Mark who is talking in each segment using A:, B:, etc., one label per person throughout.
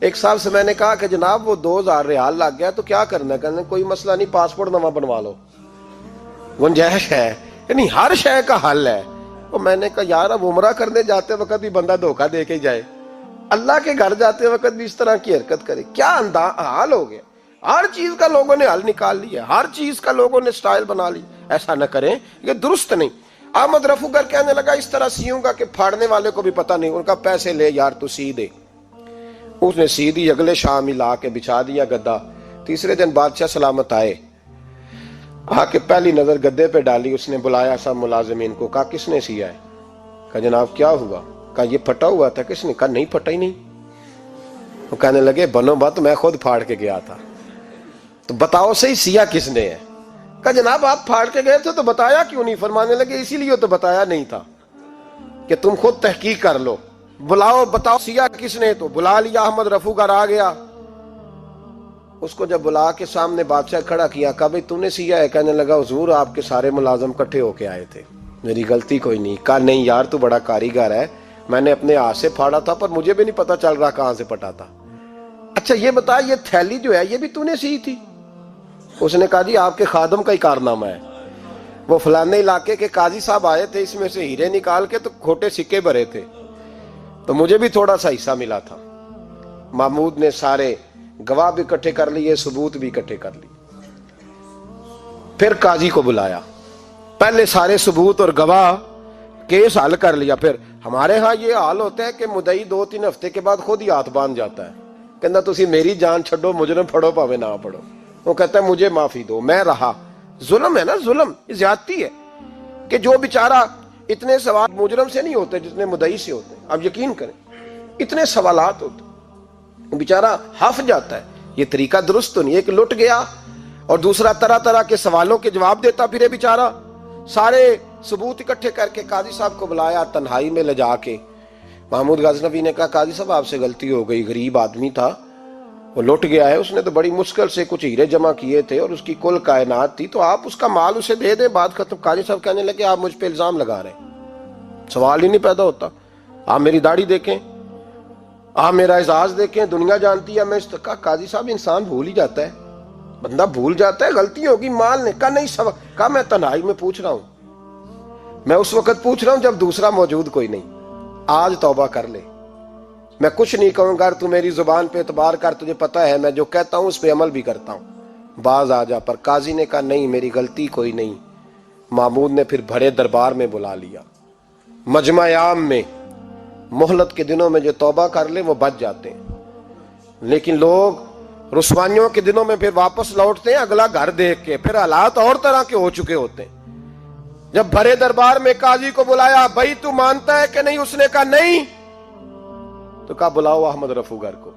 A: ایک صاحب سے میں نے کہا کہ جناب وہ 2000 ریال لگ گیا تو کیا کرنا ہے؟ کہنے کوئی مسئلہ نہیں، پاسپورٹ نواں بنوا لو، گنجائش ہے، یعنی ہر شے کا حل ہے۔ تو میں نے کہا یار اب عمرہ کرنے جاتے وقت بھی بندہ دھوکہ دے کے جائے، اللہ کے گھر جاتے وقت بھی اس طرح کی حرکت کرے، کیا حال ہو گیا؟ ہر چیز کا لوگوں نے حل نکال لیا، ہر چیز کا لوگوں نے سٹائل بنا لی۔ ایسا نہ کریں، یہ درست نہیں۔ احمد رفو گر کہنے لگا اس طرح سیوں گا کہ پھاڑنے والے کو بھی پتہ نہیں۔ ان کا پیسے لے یار تو سی دے۔ اس نے سی دی، اگلے شام ہی لا کے بچھا دیا گدا۔ تیسرے دن بادشاہ سلامت آئے، آ کے پہلی نظر گدے پہ ڈالی، اس نے بلایا سب ملازمین کو، کہا کس نے سیا ہے؟ کہا جناب کیا ہوا؟ کہا یہ پھٹا ہوا تھا۔ کس نے؟ کہا نہیں پھٹا ہی نہیں۔ وہ کہنے لگے بنو بات، میں خود پھاڑ کے گیا تھا، تو بتاؤ صحیح سیا کس نے ہے؟ کہا جناب آپ پھاڑ کے گئے تھے تو بتایا کیوں نہیں؟ فرمانے لگے اسی لیے تو بتایا نہیں تھا کہ تم خود تحقیق کر لو، بلاؤ بتاؤ سیا کس نے۔ تو بلا لیا، احمد رفو گر آ گیا۔ اس کو جب بلا کے سامنے بادشاہ کھڑا کیا، کہا بھئی تو نے سیا ہے؟ کہنے لگا حضور آپ کے سارے ملازم کٹھے ہو کے آئے تھے، میری غلطی کوئی نہیں۔ کہا نہیں یار تو بڑا کاریگر ہے، میں نے اپنے ہاتھ سے پھاڑا تھا پر مجھے بھی نہیں پتا چل رہا کہاں سے پھٹا تھا۔ اچھا یہ بتا یہ تھیلی جو ہے یہ بھی تو نے سی تھی؟ اس نے کہا جی آپ کے خادم کا ہی کارنامہ ہے، وہ فلانے علاقے کے قاضی صاحب آئے تھے، اس میں سے ہیرے نکال کے تو کھوٹے سکے بھرے تھے، تو مجھے بھی تھوڑا سا حصہ ملا تھا۔ محمود نے سارے گواہ بھی اکٹھے کر لیے، ثبوت بھی اکٹھے کر لیے۔ پھر قاضی کو بلایا، پہلے سارے ثبوت اور گواہ کیس حل کر لیا۔ پھر ہمارے ہاں یہ حال ہوتا ہے کہ مدعی 2-3 ہفتے کے بعد خود ہی ہاتھ باندھ جاتا ہے، کہنا تسی میری جان چھڈو، مجرم پھڑو پاوے نہ پڑھو۔ وہ کہتا ہے مجھے معافی دو، میں رہا۔ ظلم ہے نا، ظلم، زیادتی ہے کہ جو بیچارہ اتنے سوال مجرم سے نہیں ہوتے جتنے مدعی سے ہوتے ہیں۔ آپ یقین کریں اتنے سوالات ہوتے ہیں، بیچارہ ہف جاتا ہے۔ یہ طریقہ درست تو نہیں ہے کہ لٹ گیا اور دوسرا طرح طرح کے سوالوں کے جواب دیتا پھرے بیچارہ۔ سارے ثبوت اکٹھے کر کے قاضی صاحب کو بلایا، تنہائی میں لے جا کے محمود غزنوی نے کہا قاضی صاحب آپ سے غلطی ہو گئی، غریب آدمی تھا، وہ لٹ گیا ہے، اس نے تو بڑی مشکل سے کچھ ہیرے جمع کیے تھے اور اس کی کل کائنات تھی، تو آپ اس کا مال اسے دے دیں، بات ختم۔ قاضی صاحب کہنے لگے آپ مجھ پہ الزام لگا رہے ہیں، سوال ہی نہیں پیدا ہوتا۔ آپ میری داڑھی دیکھیں، آپ میرا اعزاز دیکھیں، دنیا جانتی ہے میں اس کا۔ قاضی صاحب انسان بھول ہی جاتا ہے، بندہ بھول جاتا ہے، غلطی ہوگی، مال نے کہا نہیں سبق۔ کہا میں تنہائی میں پوچھ رہا ہوں، میں اس وقت پوچھ رہا ہوں جب دوسرا موجود کوئی نہیں، آج توبہ کر لے، میں کچھ نہیں کہوں گا، تو میری زبان پہ اعتبار کر، تجھے پتا ہے میں جو کہتا ہوں اس پہ عمل بھی کرتا ہوں، باز آ جا۔ پر قاضی نے کہا نہیں میری غلطی کوئی نہیں۔ محمود نے پھر بڑے دربار میں بلا لیا، مجمع عام میں۔ مہلت کے دنوں میں جو توبہ کر لے وہ بچ جاتے ہیں، لیکن لوگ رسوائیوں کے دنوں میں پھر واپس لوٹتے ہیں اگلا گھر دیکھ کے، پھر حالات اور طرح کے ہو چکے ہوتے ہیں۔ جب بڑے دربار میں قاضی کو بلایا، بھائی تو مانتا ہے کہ نہیں؟ اس نے کہا نہیں۔ تو کہا بلاؤ احمد رفو گر کو۔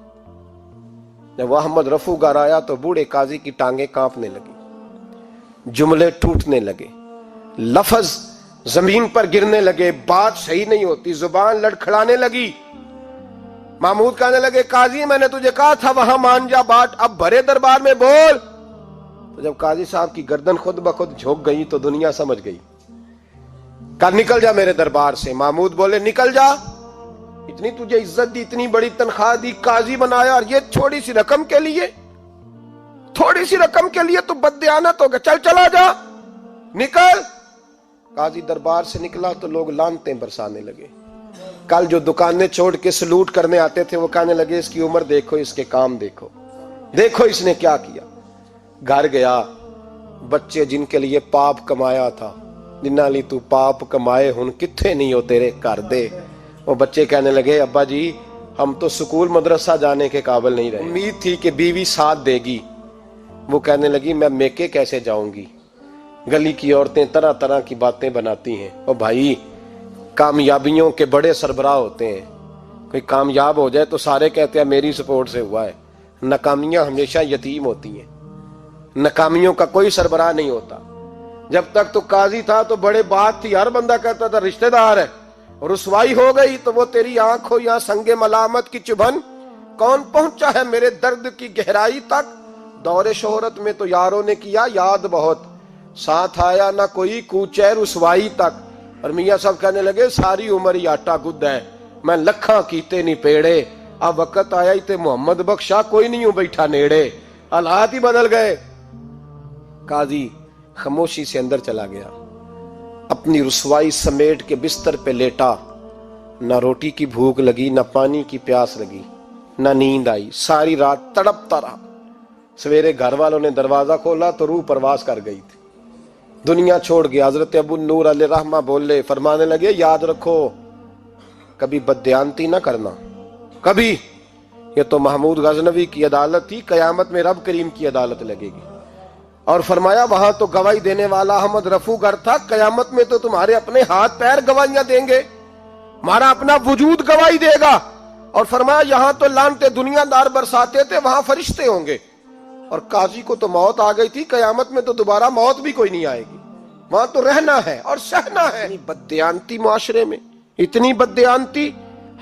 A: جب وہ احمد رفو گر آیا تو بوڑھے قاضی کی ٹانگیں کانپنے لگی، جملے ٹوٹنے لگے، لفظ زمین پر گرنے لگے، بات صحیح نہیں ہوتی، زبان لڑکھڑانے لگی۔ محمود کہنے لگے قاضی میں نے تجھے کہا تھا وہاں مان جا بات، اب بڑے دربار میں بول۔ تو جب قاضی صاحب کی گردن خود بخود جھک گئی تو دنیا سمجھ گئی، کہا نکل جا میرے دربار سے۔ محمود بولے نکل جا، اتنی تجھے عزت دی، اتنی بڑی تنخواہ دی، قاضی بنایا، اور یہ تھوڑی سی رقم کے لیے، تھوڑی سی رقم کے لیے تو بددیانت ہو گیا، چل چلا جا، نکل۔ قاضی دربار سے نکلا تو لوگ لعنتیں برسانے لگے۔ کل جو دکانیں چھوڑ کے سلوٹ کرنے آتے تھے وہ کہنے لگے اس کی عمر دیکھو، اس کے کام دیکھو، دیکھو اس نے کیا کیا۔ گھر گیا، بچے جن کے لیے پاپ کمایا تھا، جنہاں لی تو پاپ کمائے ہن کتھے نہیں ہو تیرے گھر دے۔ وہ بچے کہنے لگے ابا جی ہم تو سکول مدرسہ جانے کے قابل نہیں رہے، امید تھی کہ بیوی ساتھ دے گی۔ وہ کہنے لگی میں میکے کیسے جاؤں گی، گلی کی عورتیں طرح طرح کی باتیں بناتی ہیں۔ اور بھائی کامیابیوں کے بڑے سربراہ ہوتے ہیں، کوئی کامیاب ہو جائے تو سارے کہتے ہیں میری سپورٹ سے ہوا ہے، ناکامیاں ہمیشہ یتیم ہوتی ہیں، ناکامیوں کا کوئی سربراہ نہیں ہوتا۔ جب تک تو قاضی تھا تو بڑے بات تھی، ہر بندہ کہتا تھا رشتہ دار ہے، رسوائی ہو گئی تو وہ تیری آنکھ ہو یا سنگ ملامت کی چبھن، کون پہنچا ہے میرے درد کی گہرائی تک، دور شہرت میں تو یاروں نے کیا یاد بہت، ساتھ آیا نہ کوئی کوچے رسوائی تک۔ اور میاں صاحب کہنے لگے ساری عمر ہی آٹا گد ہے، میں لکھاں کیتے نہیں پیڑے، اب وقت آیا ہی تے محمد بخشا کوئی نہیں ہوں بیٹھا نیڑے، حالات ہی بدل گئے۔ قاضی خاموشی سے اندر چلا گیا، اپنی رسوائی سمیٹ کے بستر پہ لیٹا۔ نہ روٹی کی بھوک لگی، نہ پانی کی پیاس لگی، نہ نیند آئی، ساری رات تڑپتا رہا۔ سویرے گھر والوں نے دروازہ کھولا تو روح پرواز کر گئی تھی، دنیا چھوڑ گیا۔ حضرت ابو نور علیہ رحمہ بولے، فرمانے لگے یاد رکھو کبھی بددیانتی نہ کرنا، کبھی۔ یہ تو محمود غزنوی کی عدالت تھی، قیامت میں رب کریم کی عدالت لگے گی۔ اور فرمایا وہاں تو گواہی دینے والا احمد رفو گر تھا، قیامت میں تو تمہارے اپنے ہاتھ پیر گواہیاں دیں گے، ہمارا اپنا وجود گواہی دے گا۔ اور فرمایا یہاں تو لعنتیں دنیا دار برساتے تھے، وہاں فرشتے ہوں گے۔ اور قاضی کو تو موت آ گئی تھی، قیامت میں تو دوبارہ موت بھی کوئی نہیں آئے گی، وہاں تو رہنا ہے اور سہنا ہے۔ اتنی بددیانتی معاشرے میں، اتنی بددیانتی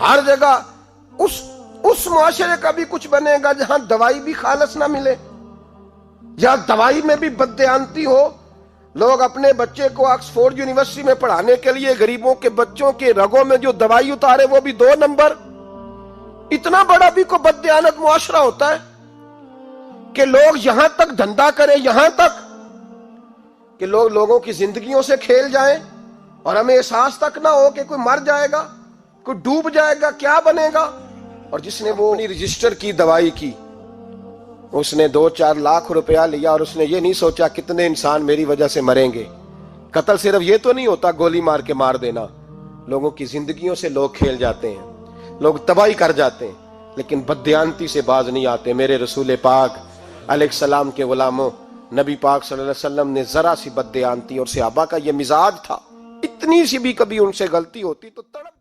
A: ہر جگہ۔ اس معاشرے کا بھی کچھ بنے گا جہاں دوائی بھی خالص نہ ملے، جہاں دوائی میں بھی بددیانتی ہو۔ لوگ اپنے بچے کو آکسفورڈ یونیورسٹی میں پڑھانے کے لیے غریبوں کے بچوں کے رگوں میں جو دوائی اتارے وہ بھی 2 نمبر۔ اتنا بڑا بھی کوئی بددیانت معاشرہ ہوتا ہے کہ لوگ یہاں تک دھندا کریں، یہاں تک کہ لوگ لوگوں کی زندگیوں سے کھیل جائیں اور ہمیں احساس تک نہ ہو کہ کوئی مر جائے گا، کوئی ڈوب جائے گا، کیا بنے گا۔ اور جس نے وہ اپنی رجسٹر کی دوائی کی، اس نے 2-4 لاکھ روپیہ لیا اور اس نے یہ نہیں سوچا کتنے انسان میری وجہ سے مریں گے۔ قتل صرف یہ تو نہیں ہوتا گولی مار کے مار دینا، لوگوں کی زندگیوں سے لوگ کھیل جاتے ہیں، لوگ تباہی کر جاتے ہیں، لیکن بددیانتی سے باز نہیں آتے۔ میرے رسول پاک علیہ السلام کے غلاموں، نبی پاک صلی اللہ علیہ وسلم نے ذرا سی بددیانتی، اور صحابہ کا یہ مزاج تھا، اتنی سی بھی کبھی ان سے غلطی ہوتی تو تڑپ